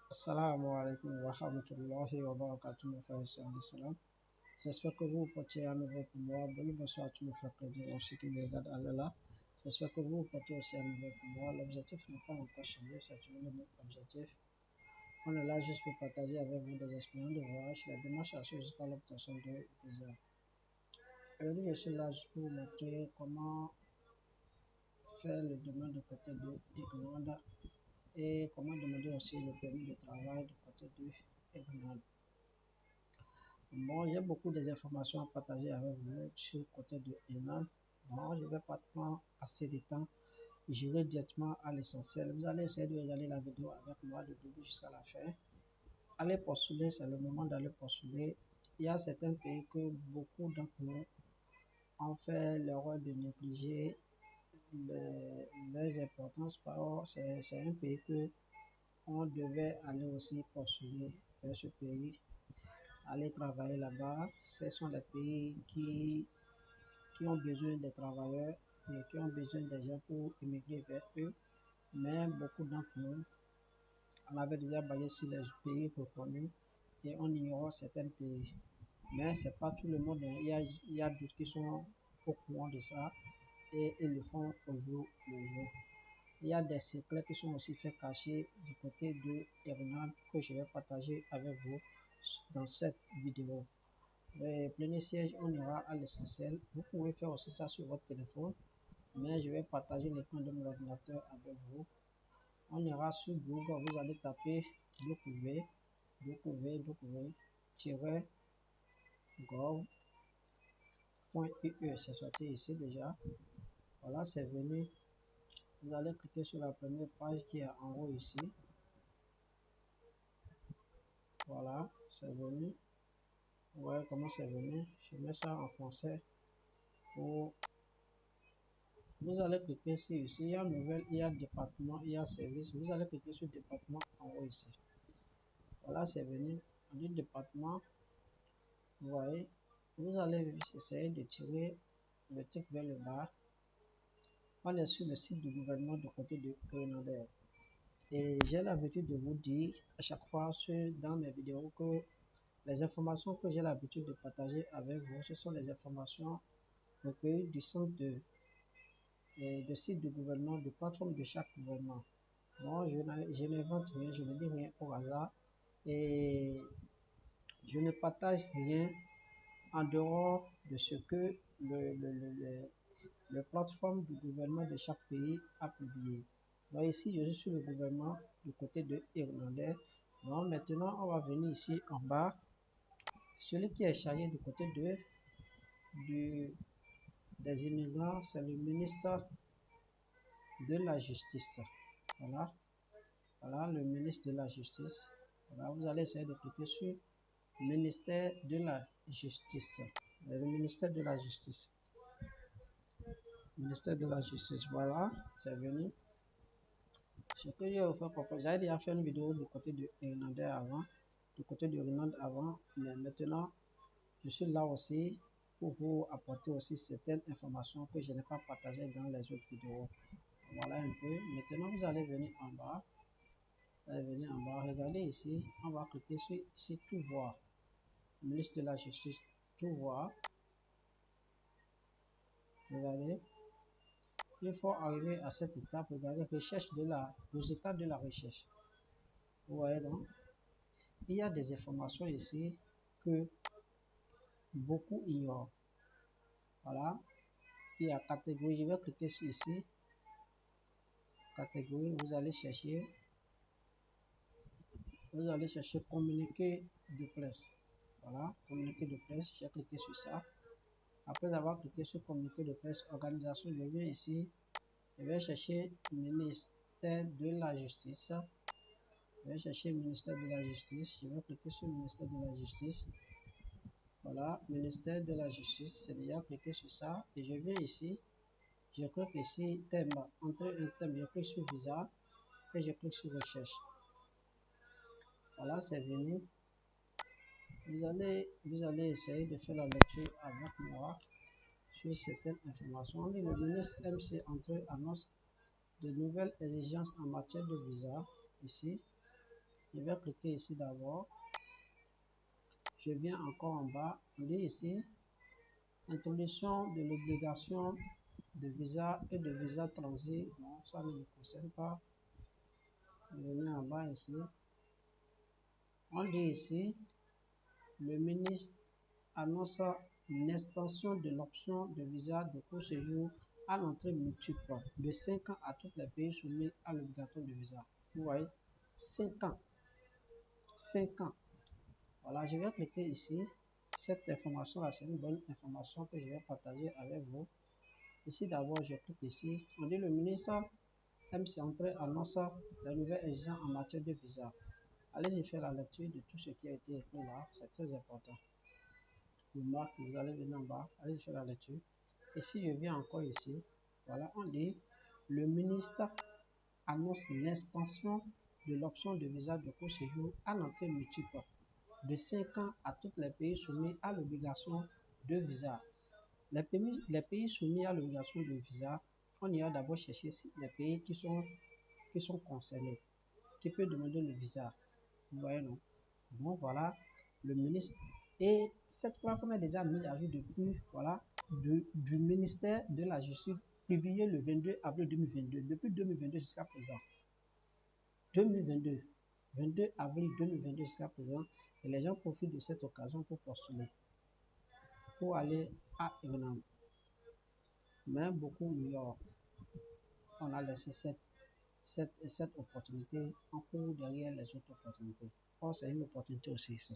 Assalamu alaikum wa rahmatullahi wa barakatuh, mes frères et sœurs en islam. J'espère que vous vous portez à nouveau pour moi. Bonsoir à tous mes frères chrétiens aussi qui me regardent à l'Allah. J'espère que vous vous portez aussi à nouveau pour moi. L'objectif n'a pas encore changé, c'est toujours le même objectif. On est là juste pour partager avec vous des expériences de voyage, les démarches à suivre jusqu'à l'obtention de visa. Aujourd'hui, je suis là juste pour vous montrer comment faire le demande du côté de l'Irlande et comment demander aussi le permis de travail du côté de l'Irlande. Bon, j'ai beaucoup d'informations à partager avec vous sur le côté de l'Irlande. Donc, je ne vais pas prendre assez de temps. Je vais directement à l'essentiel. Vous allez essayer de regarder la vidéo avec moi de début jusqu'à la fin. Allez postuler, c'est le moment d'aller postuler. Il y a certains pays que beaucoup d'entre nous ont fait l'erreur de négliger leurs importances. C'est un pays que on devait aller aussi postuler vers ce pays, aller travailler là-bas. Ce sont les pays qui ont besoin des travailleurs et qui ont besoin des gens pour immigrer vers eux. Mais beaucoup d'entre nous, on avait déjà basé sur les pays reconnus et on ignore certains pays. Mais ce n'est pas tout le monde. Il y a d'autres qui sont au courant de ça et ils le font au jour le jour. Il y a des secrets qui sont aussi faits cachés du côté de Irlande que je vais partager avec vous dans cette vidéo. Le premier siège, on ira à l'essentiel. Vous pouvez faire aussi ça sur votre téléphone, mais je vais partager l'écran de mon ordinateur avec vous. On ira sur Google, vous allez taper www.gov.ue. C'est sorti ici déjà. Voilà, c'est venu. Vous allez cliquer sur la première page qui est en haut ici. Voilà, c'est venu. Vous voyez comment c'est venu. Je mets ça en français. Vous allez cliquer sur ici. Il y a nouvelle, il y a département, il y a service. Vous allez cliquer sur département en haut ici. Voilà, c'est venu. On dit département. Vous voyez, vous allez essayer de tirer le truc vers le bas. On est sur le site du gouvernement du côté de Grenadier. Et j'ai l'habitude de vous dire à chaque fois dans mes vidéos que les informations que j'ai l'habitude de partager avec vous, ce sont les informations recueillies du centre de site du gouvernement, de plateforme de chaque gouvernement. Bon, je n'invente rien, je ne dis rien au hasard et je ne partage rien en dehors de ce que le plateforme du gouvernement de chaque pays a publié. Donc ici, je suis sur le gouvernement du côté de Irlandais. Donc maintenant, on va venir ici en bas. Celui qui est chargé du côté des immigrants, c'est le ministre de la Justice. Voilà. Voilà le ministre de la Justice. Voilà, vous allez essayer de cliquer sur ministère de la Justice. Le ministère de la Justice. Ministère de la Justice. Voilà, c'est venu. Ce que je vais vous faire comprendre, j'avais déjà fait une vidéo du côté de Irlandais avant, du côté de Irlande avant, mais maintenant, je suis là aussi pour vous apporter aussi certaines informations que je n'ai pas partagées dans les autres vidéos. Voilà un peu. Maintenant, vous allez venir en bas. Vous allez venir en bas. Regardez ici. On va cliquer sur ici, tout voir. Ministre de la Justice, tout voir. Regardez. Il faut arriver à cette étape. Regardez, recherche résultat de la recherche. Vous voyez donc, il y a des informations ici que beaucoup ignorent. Voilà. Il y a catégorie. Je vais cliquer sur ici. Catégorie, vous allez chercher communiqué de presse. Voilà, communiqué de presse, j'ai cliqué sur ça. Après avoir cliqué sur communiqué de presse, organisation, je viens ici, je vais chercher ministère de la Justice. Je vais chercher ministère de la Justice, je vais cliquer sur ministère de la Justice. Voilà, ministère de la Justice, c'est déjà cliqué sur ça. Et je viens ici, je clique ici, thème, entrer un thème, je clique sur visa et je clique sur recherche. Voilà, c'est venu. Vous allez essayer de faire la lecture avec moi sur certaines informations. Le ministre MC annonce de nouvelles exigences en matière de visa. Ici, Je vais cliquer ici d'abord. Je viens encore en bas. On dit ici, introduction de l'obligation de visa et de visa transit. Non, ça ne me concerne pas. Venez en bas ici. On dit ici, le ministre annonce une extension de l'option de visa de court séjour à l'entrée multiple de 5 ans à tous les pays soumis à l'obligation de visa. Vous voyez, 5 ans. 5 ans. Voilà, je vais cliquer ici. Cette information-là, c'est une bonne information que je vais partager avec vous. Ici, d'abord, je clique ici. On dit le ministre MC Entrée annonce la nouvelle exigence en matière de visa. Allez-y faire la lecture de tout ce qui a été écrit là. C'est très important. Vous allez venir en bas. Allez-y faire la lecture. Et si je viens encore ici, voilà, on dit le ministre annonce l'extension de l'option de visa de court séjour à l'entrée multiple de 5 ans à tous les pays soumis à l'obligation de visa. Les pays soumis à l'obligation de visa, on ira d'abord chercher les pays qui sont concernés, qui peuvent demander le visa. Vous voyez, non? Bon, voilà, le ministre. Et cette plateforme est déjà mise à jour depuis, voilà, du ministère de la Justice, publié le 22 avril 2022, depuis 2022 jusqu'à présent. 22 avril 2022 jusqu'à présent, et les gens profitent de cette occasion pour postuler, pour aller à Evenam. Mais beaucoup ignorent. On a laissé cette opportunité en cours derrière les autres opportunités. Or, c'est une opportunité aussi ici.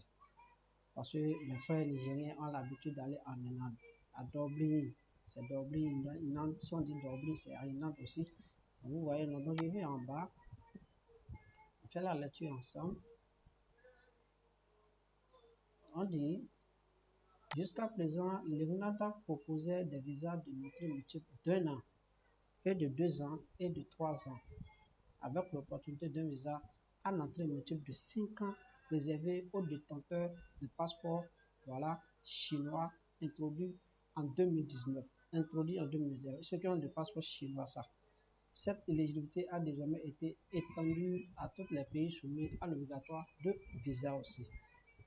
Parce que les frères nigériens ont l'habitude d'aller en Enam, à Dublin. C'est Dublin, si on dit Dublin, c'est à Enam aussi. Donc, vous voyez, donc je vais en bas. On fait la lecture ensemble. On dit, jusqu'à présent, l'Irlanda proposait des visas de entrée multiple d'1 an, et de 2 ans et de 3 ans, avec l'opportunité d'un visa à l'entrée multiple de 5 ans réservé aux détenteurs de passeports, voilà, chinois, introduit en 2019. Ceux qui ont des passeports chinois, ça. Cette éligibilité a désormais été étendue à tous les pays soumis à l'obligatoire de visa aussi.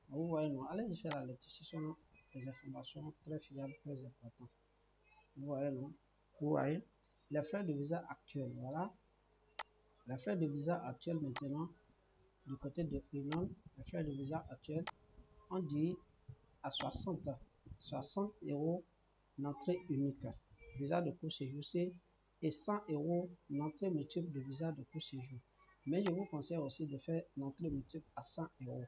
Vous voyez, non, allez-y faire la lecture. Ce sont des informations très fiables, très importantes. Vous voyez, non? Vous voyez, les frais de visa actuels, voilà. Les frais de visa actuels maintenant, du côté de Inon, les frais de visa actuels, on dit à 60 € l'entrée unique, visa de court séjour C, et 100 € l'entrée multiple de visa de court séjour. Mais je vous conseille aussi de faire l'entrée multiple à 100 €.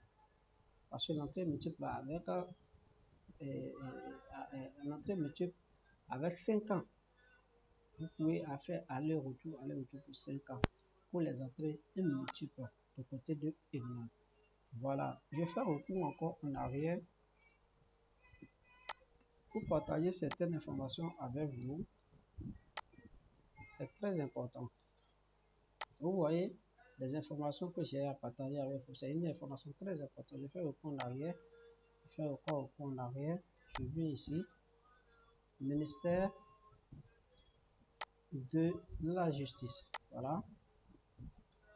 Parce que l'entrée multiple avec l'entrée multiple avec 5 ans, vous pouvez faire aller-retour pour 5 ans pour les entrées multiples de côté de Evenam. Voilà, je fais recours encore en arrière pour partager certaines informations avec vous. C'est très important. Vous voyez, les informations que j'ai à partager avec vous, c'est une information très importante. Je fais recours en arrière. Je fais encore recours en arrière. Je viens ici. Ministère de la Justice. Voilà.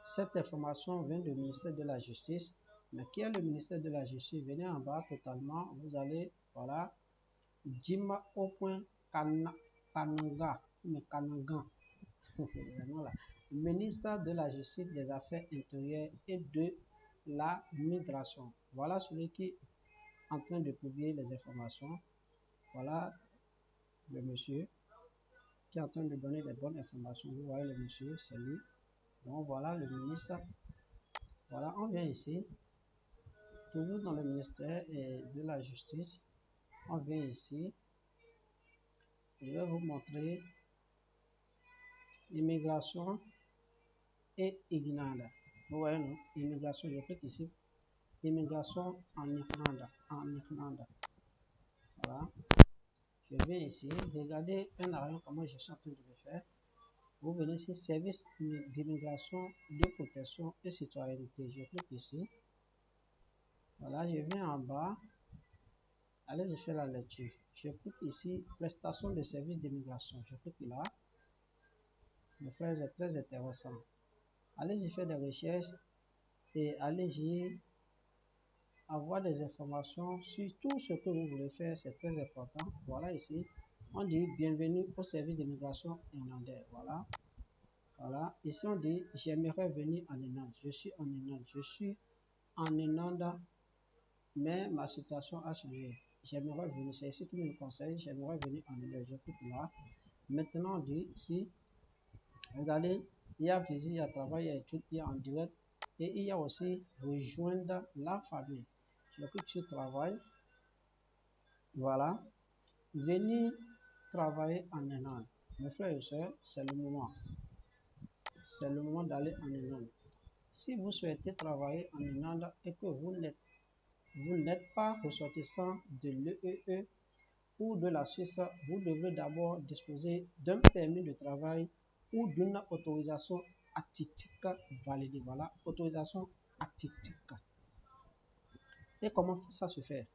Cette information vient du ministère de la Justice. Mais qui est le ministère de la Justice? Venez en bas totalement. Vous allez, voilà, Jima Kananga, mais Kananga. C'est vraiment là. Ministre de la Justice, des Affaires intérieures et de la Migration. Voilà celui qui est en train de publier les informations. Voilà le monsieur qui est en train de donner les bonnes informations. Vous voyez le monsieur, c'est lui. Donc voilà le ministre. Voilà, on vient ici. Toujours dans le ministère de la Justice. On vient ici. Je vais vous montrer immigration et Irlande. Vous voyez, non? Immigration, je clique ici. Immigration en Irlande. Voilà. Je viens ici. Regardez un arrêt comment je suis en train de le faire. Vous venez ici, service d'immigration, de protection et citoyenneté. Je clique ici. Voilà, je viens en bas. Allez-y faire la lecture. Je clique ici, prestation de services d'immigration. Je clique là. Le frère est très intéressant. Allez-y faire des recherches et allez-y avoir des informations sur tout ce que vous voulez faire, c'est très important. Voilà ici, on dit bienvenue au service d'immigration irlandais. Voilà, voilà. Ici on dit j'aimerais venir en Irlande. Je suis en Irlande. Je suis en Irlande, mais ma situation a changé. J'aimerais venir. C'est ici qu'il me conseille. J'aimerais venir en Irlande. Je clique là. Maintenant on dit ici, regardez, il y a visite, il y a travail, il y a études, il y a en direct et il y a aussi rejoindre la famille. Je clique sur travail. Voilà. Venir travailler en Irlande. Mes frères et sœurs, c'est le moment. C'est le moment d'aller en Irlande. Si vous souhaitez travailler en Irlande et que vous n'êtes pas ressortissant de l'EEE ou de la Suisse, vous devrez d'abord disposer d'un permis de travail ou d'une autorisation atypique validée. Voilà, autorisation atypique. Et comment ça se fait?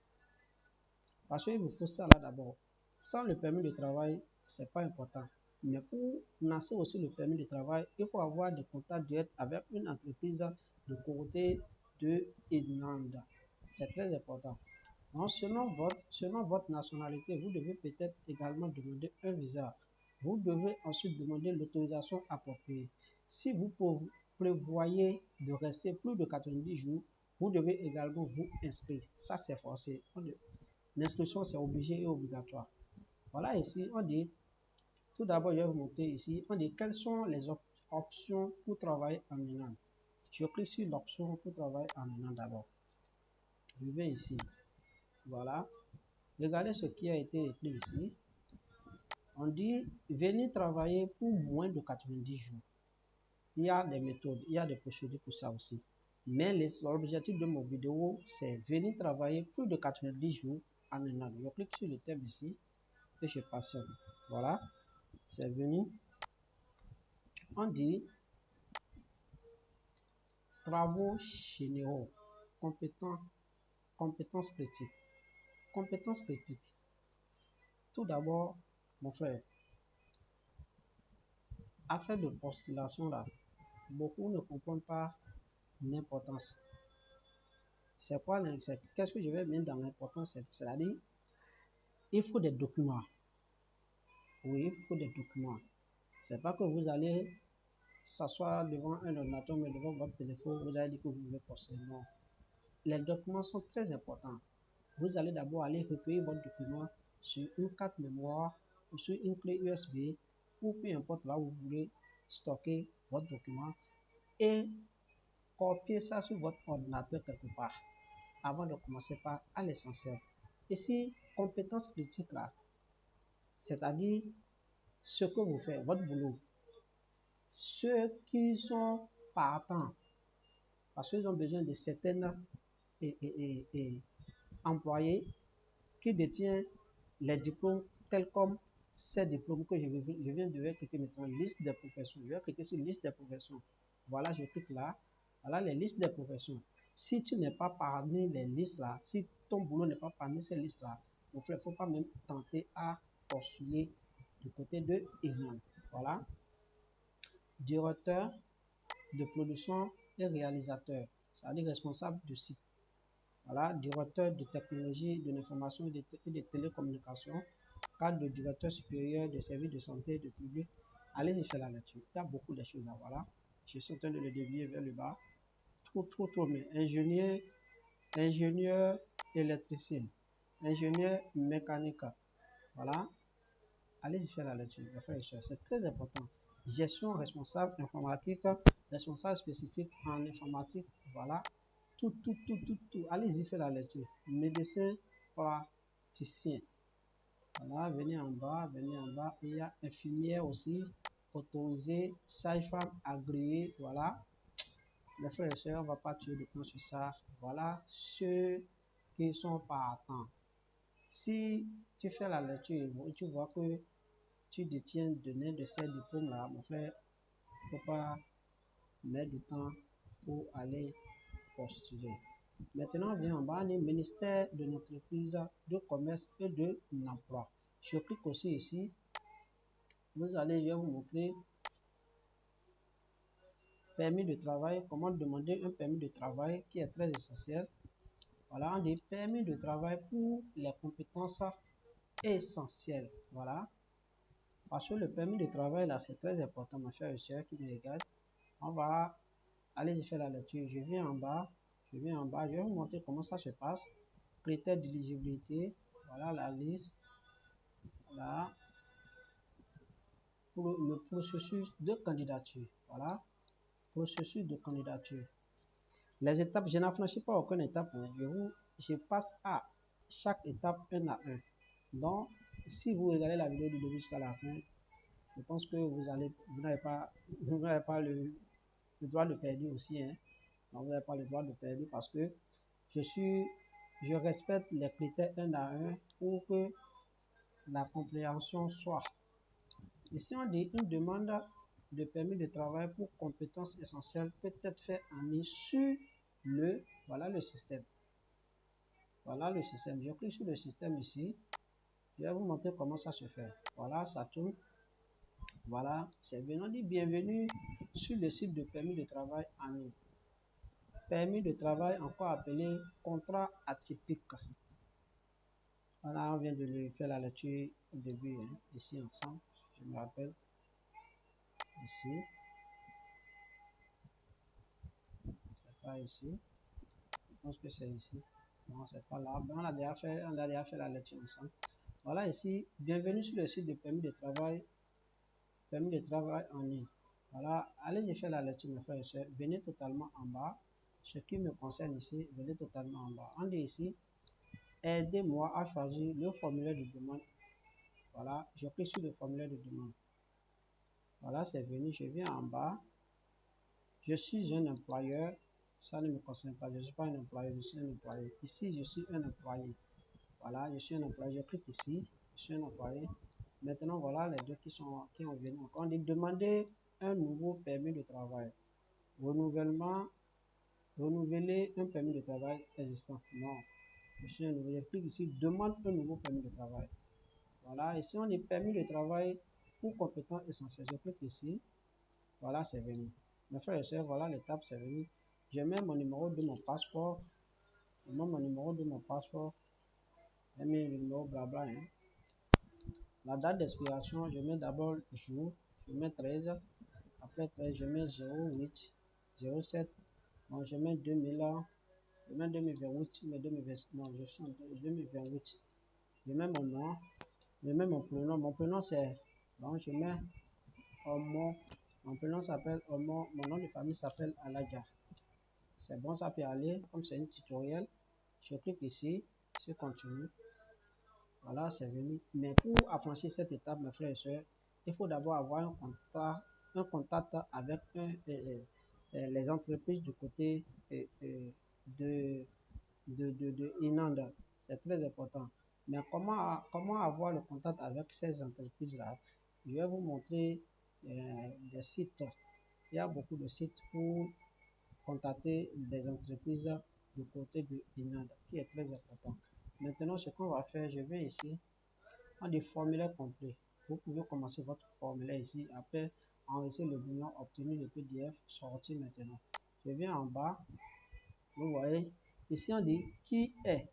Parce qu'il vous faut ça là d'abord. Sans le permis de travail, c'est pas important. Mais pour lancer aussi le permis de travail, il faut avoir des contacts directs avec une entreprise de côté de Irlande. C'est très important. Donc, selon votre nationalité, vous devez peut-être également demander un visa. Vous devez ensuite demander l'autorisation appropriée. Si vous prévoyez de rester plus de 90 jours, vous devez également vous inscrire. Ça, c'est forcé. L'inscription, c'est obligé et obligatoire. Voilà ici, on dit, tout d'abord, je vais vous montrer ici, on dit quelles sont les options pour travailler en Irlande. Je clique sur l'option pour travailler en Irlande d'abord. Je vais ici. Voilà. Regardez ce qui a été écrit ici. On dit, venez travailler pour moins de 90 jours. Il y a des méthodes, il y a des procédures pour ça aussi. Mais l'objectif de mon vidéo, c'est venir travailler plus de 90 jours en Irlande. Je clique sur le thème ici et je passe. Voilà, c'est venu. On dit travaux généraux, compétences critiques. Compétences critiques. Tout d'abord, mon frère, affaire de postulation là, beaucoup ne comprennent pas l'importance. C'est quoi qu'est-ce que je vais mettre dans l'importance? C'est-à-dire, il faut des documents. Oui, il faut des documents. C'est pas que vous allez s'asseoir devant un ordinateur, mais devant votre téléphone, vous allez dire que vous voulez postuler. Non. Les documents sont très importants. Vous allez d'abord aller recueillir votre document sur une carte mémoire ou sur une clé USB ou peu importe là où vous voulez stocker votre document et copier ça sur votre ordinateur quelque part avant de commencer par à l'essentiel. Ici, compétences critiques là, c'est-à-dire ce que vous faites, votre boulot. Ceux qui sont partants, parce qu'ils ont besoin de certaines employés qui détiennent les diplômes tels comme ces diplômes que je viens de cliquer maintenant, liste des professions. Je vais cliquer sur liste des professions. Voilà, je clique là. Voilà les listes des professions. Si tu n'es pas parmi les listes là, si ton boulot n'est pas parmi ces listes là, il ne faut pas même tenter à postuler du côté de Irlande. Voilà. Directeur de production et réalisateur, c'est-à-dire responsable de site. Voilà, directeur de technologie de l'information et de télécommunications, cadre de directeur supérieur de services de santé de public. Allez-y faire la lecture. Il y a beaucoup de choses là, voilà. Je suis en train de le dévier vers le bas. Trop, mais ingénieur électricien, ingénieur mécanique. Voilà. Allez-y faire la lecture, c'est très important. Gestion responsable informatique, responsable spécifique en informatique, voilà. Tout. Allez-y faire la lecture. Médecin praticien. Voilà, venez en bas. Il y a infirmière aussi, autorisé, sage-femme agréée, voilà. Les frères et sœurs, on ne va pas tuer le temps sur ça. Voilà, ceux qui sont partants. Si tu fais la lecture et tu vois que tu détiens de ces diplômes-là, mon frère, il ne faut pas mettre du temps pour aller postuler. Maintenant, on vient en bas, le ministère de l'entreprise, de commerce et de l'emploi. Je clique aussi ici. Je vais vous montrer permis de travail, comment demander un permis de travail qui est très essentiel. Voilà, on dit permis de travail pour les compétences essentielles. Voilà. Parce que le permis de travail, là, c'est très important, mon cher et soeur qui me regarde. On va aller faire la lecture. Je viens en bas. Je viens en bas. Je vais vous montrer comment ça se passe. Critères d'éligibilité. Voilà la liste. Là. Pour le processus de candidature. Voilà. Processus de candidature. Les étapes, je n'affranchis pas aucune étape. Hein. Je passe à chaque étape un à un. Donc, si vous regardez la vidéo du début jusqu'à la fin, je pense que vous n'avez pas le droit de perdre aussi. Hein. Donc, vous n'avez pas le droit de perdre parce que je respecte les critères un à un pour que la compréhension soit. Ici, on dit une demande de permis de travail pour compétences essentielles peut être faite en ligne sur voilà le système. Voilà le système. Je clique sur le système ici. Je vais vous montrer comment ça se fait. Voilà, ça tourne. Voilà, c'est bien. On dit bienvenue sur le site de permis de travail en ligne. Permis de travail, encore appelé contrat atypique. Voilà, on vient de lui faire la lecture au début, hein, ici ensemble. Je me rappelle. Ici. C'est pas ici. Je pense que c'est ici. Non, c'est pas là. Ben, on a déjà fait la lecture ensemble. Voilà ici. Bienvenue sur le site de permis de travail en ligne. Voilà, allez faire la lecture, mes frères et sœurs. Venez totalement en bas. Ce qui me concerne ici, venez totalement en bas. On dit ici, aidez-moi à choisir le formulaire de demande. Voilà, je clique sur le formulaire de demande. Voilà, c'est venu, je viens en bas. Je suis un employeur. Ça ne me concerne pas, je ne suis pas un employeur, je suis un employé. Ici, je suis un employé. Voilà, je suis un employé. Je clique ici, je suis un employé. Maintenant, voilà les deux qui ont venu. On dit demander un nouveau permis de travail. Renouvellement, renouveler un permis de travail existant. Non, je suis un nouveau. Je clique ici, demande un nouveau permis de travail. Voilà, ici on dit permis de travail pour compétences essentielles. Je clique ici. Voilà, c'est venu. Mes frères et sœurs, voilà l'étape, c'est venu. Je mets mon numéro de mon passeport. Je mets mon numéro de mon passeport. Je mets le numéro blabla. Hein. La date d'expiration, je mets d'abord le jour. Je mets 13. Après 13, je mets 08, 07. Bon, je mets 2000. Je mets 2028. Mais 2020, non, je suis en 2028. Je mets mon nom. Je mets mon prénom. Mon prénom, c'est. Bon, je mets Omo. Mon prénom s'appelle Omo. Mon nom de famille s'appelle Aladja. C'est bon, ça peut aller. Comme c'est un tutoriel, je clique ici. Je continue. Voilà, c'est venu. Mais pour affranchir cette étape, mes frères et sœurs, il faut d'abord avoir un contact avec les entreprises du côté de Inanda. C'est très important. Mais comment avoir le contact avec ces entreprises-là? Je vais vous montrer des sites. Il y a beaucoup de sites pour contacter les entreprises du côté de Inanda, qui est très important. Maintenant, ce qu'on va faire, je vais ici, on dit formulaire complet. Vous pouvez commencer votre formulaire ici. Après, enregistrer le bilan, obtenir le PDF, sortir maintenant. Je viens en bas. Vous voyez, ici on dit qui est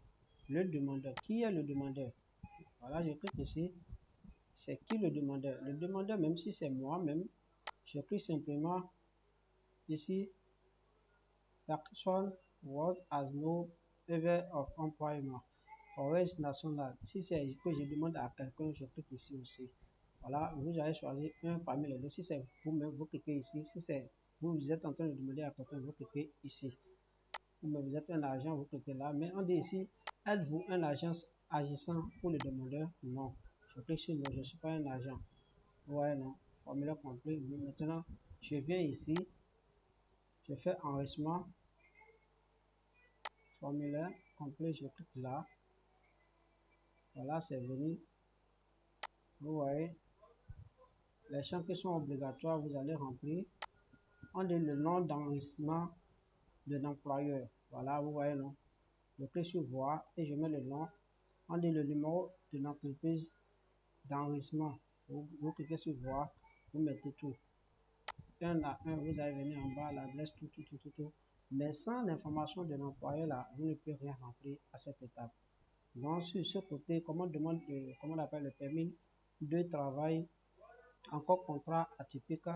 le demandeur. Qui est le demandeur? Voilà, je clique ici. C'est qui le demandeur? Le demandeur, même si c'est moi-même, je clique simplement ici. The person was as no level of employment. Forest national. Si c'est que je demande à quelqu'un, je clique ici aussi. Voilà, vous allez choisir un parmi les deux. Si c'est vous-même, vous cliquez ici. Si c'est vous êtes en train de demander à quelqu'un, vous cliquez ici. Ou vous êtes un agent, vous cliquez là. Mais on dit ici, êtes-vous un agent agissant pour le demandeur? Non. Je clique sur non, je ne suis pas un agent. Ouais, non. Formulaire complet. Maintenant, je viens ici. Je fais enregistrement. Formulaire complet, je clique là. Voilà, c'est venu. Vous voyez, les champs qui sont obligatoires, vous allez remplir. On dit le nom d'enregistrement de l'employeur. Voilà, vous voyez, non. Je clique sur voir et je mets le nom. On dit le numéro de l'entreprise d'enregistrement. Vous cliquez sur voir, vous mettez tout. un à un, vous allez venir en bas, l'adresse, tout. Mais sans l'information de l'employeur, là, vous ne pouvez rien remplir à cette étape. Donc, sur ce côté, comment comment on appelle le permis de travail, encore contrat atypique,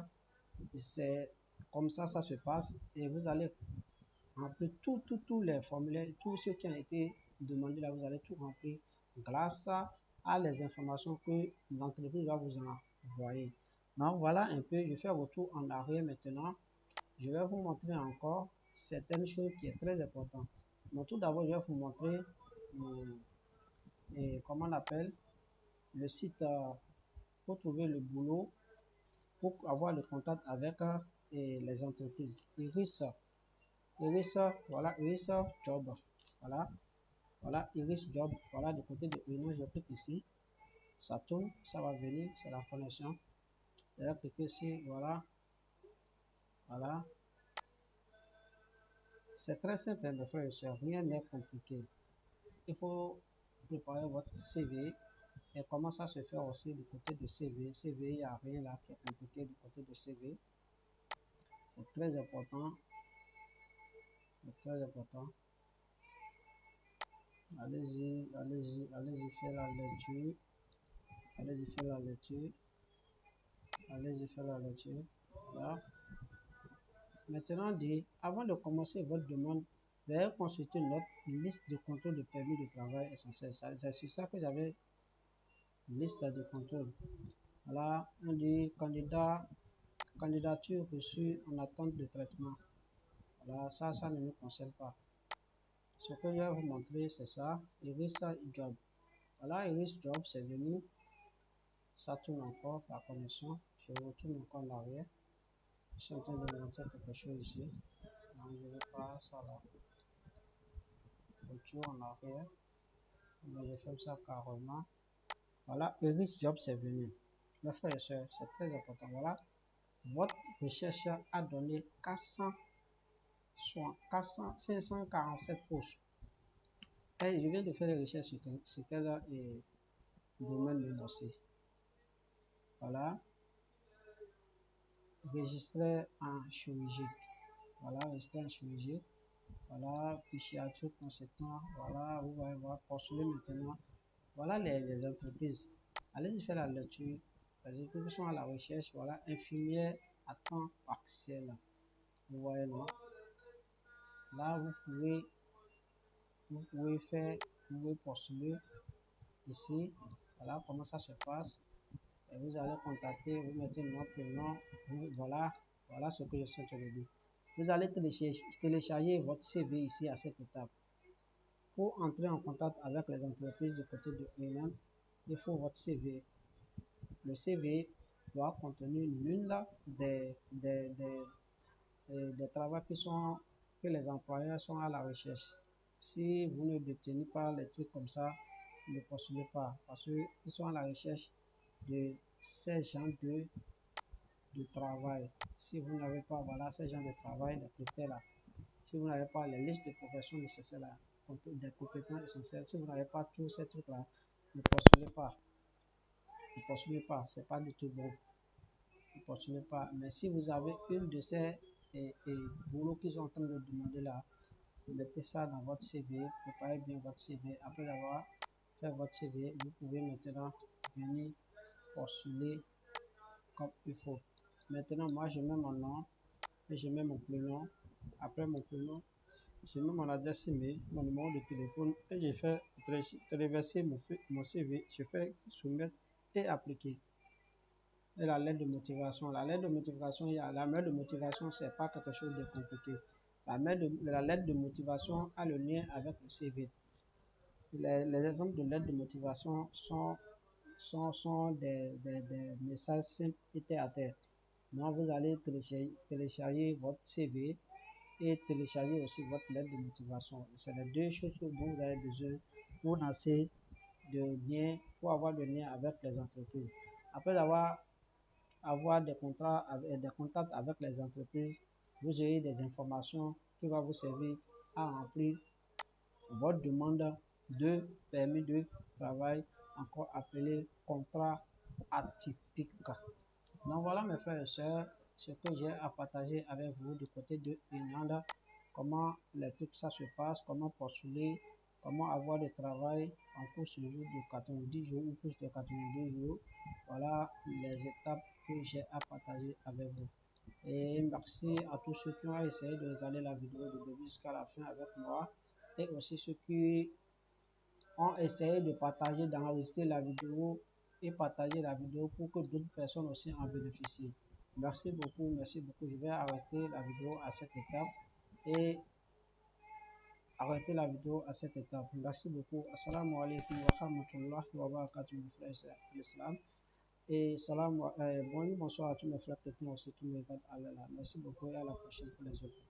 c'est comme ça se passe. Et vous allez remplir tous les formulaires, tous ceux qui ont été demandés là, vous allez tout remplir grâce à les informations que l'entreprise va vous envoyer. Donc voilà un peu, je fais retour en arrière maintenant. Je vais vous montrer encore certaines choses qui est très important. Donc tout d'abord, je vais vous montrer comment on appelle le site pour trouver le boulot, pour avoir le contact avec les entreprises. Iris, voilà, Iris Job. Voilà, Iris Job. Voilà, du côté de Illinois, je clique ici. Ça tourne, ça va venir, c'est la connexion. Je vais cliquer ici, voilà. Voilà. C'est très simple, mes frères et sœurs, rien n'est compliqué. Il faut préparer votre CV. Et comment ça se fait aussi du côté de CV? CV, il n'y a rien là qui est compliqué du côté de CV. C'est très important. C'est très important. Allez-y, faire la lecture. Allez-y, faire la lecture. Allez-y, faire la lecture. Voilà. Maintenant, avant de commencer votre demande, veuillez consulter notre liste de contrôle de permis de travail essentiel. C'est sur ça que j'avais liste de contrôle. Voilà, on dit candidature reçue en attente de traitement. Voilà, ça ne nous concerne pas. Ce que je vais vous montrer, c'est ça, Iris Job. Voilà, Iris Job, c'est venu. Ça tourne encore, la connexion. Je retourne encore en arrière. Je suis en train de montrer quelque chose ici. Donc, je vais pas ça là. Retour en arrière. Mais je fais ça carrément. Voilà, Iris Job, c'est venu. Mes frères et sœurs, c'est très important. Voilà, votre recherche a donné 547 postes. Et je viens de faire des recherches sur quel domaine de dossier. Voilà, registré en chirurgie. Voilà, registré en chirurgie. Voilà, psychiatre consultant. Voilà, vous allez voir, postuler maintenant. Voilà les entreprises. Allez-y faire la lecture. Les entreprises sont à la recherche. Voilà, infirmière à temps partiel. Vous voyez, non? Là, vous pouvez postuler ici. Voilà comment ça se passe. Et vous allez contacter, vous mettez notre prénom. Voilà ce que je suis en train de dire. Vous allez télécharger votre CV ici à cette étape. Pour entrer en contact avec les entreprises du côté de Human, il faut votre CV. Le CV doit contenir l'une des travaux que les employeurs sont à la recherche. Si vous ne détenez pas les trucs comme ça, ne postulez pas parce qu'ils sont à la recherche de ces gens de travail. Si vous n'avez pas ces gens de travail, des critères là, si vous n'avez pas les listes de professions nécessaires là, des compétences essentielles, si vous n'avez pas tous ces trucs là, ne postulez pas. Ne postulez pas, c'est pas du tout bon. Ne postulez pas. Mais si vous avez une de ces boulots qu'ils sont en train de demander là, mettez ça dans votre CV, préparez bien votre CV. Après avoir fait votre CV, vous pouvez maintenant venir postuler comme il faut. Maintenant, moi, je mets mon nom et je mets mon prénom. Après mon prénom, je mets mon adresse email, mon numéro de téléphone et je fais téléverser mon CV. Je fais soumettre et appliquer. Et la lettre de motivation. La lettre de motivation, c'est pas quelque chose de compliqué. La lettre de motivation a le lien avec le CV. Les exemples de lettres de motivation sont des messages simples et terre à terre. Donc, vous allez télécharger votre CV et télécharger aussi votre lettre de motivation. C'est les deux choses dont vous avez besoin pour avoir le lien avec les entreprises. Après avoir des contacts avec les entreprises, vous aurez des informations qui vont vous servir à remplir votre demande de permis de travail, encore appelé contrat atypique. Donc voilà mes frères et sœurs, ce que j'ai à partager avec vous du côté de Irlande, comment les trucs ça se passe, comment postuler, comment avoir le travail en cours ce jour de 90 jours ou plus de 82 jours. Voilà les étapes que j'ai à partager avec vous. Et merci à tous ceux qui ont essayé de regarder la vidéo de début jusqu'à la fin avec moi et aussi ceux qui ont essayé de partager, d'enregistrer la vidéo et partager la vidéo pour que d'autres personnes aussi en bénéficient. Merci beaucoup, merci beaucoup. Je vais arrêter la vidéo à cette étape et arrêter la vidéo à cette étape. Merci beaucoup. Assalamu alaikum wa rahmatullahi wa barakatuh, mes frères et l'islam. Et salam, bonsoir à tous mes frères chrétiens aussi qui me regardent. Merci beaucoup et à la prochaine pour les autres.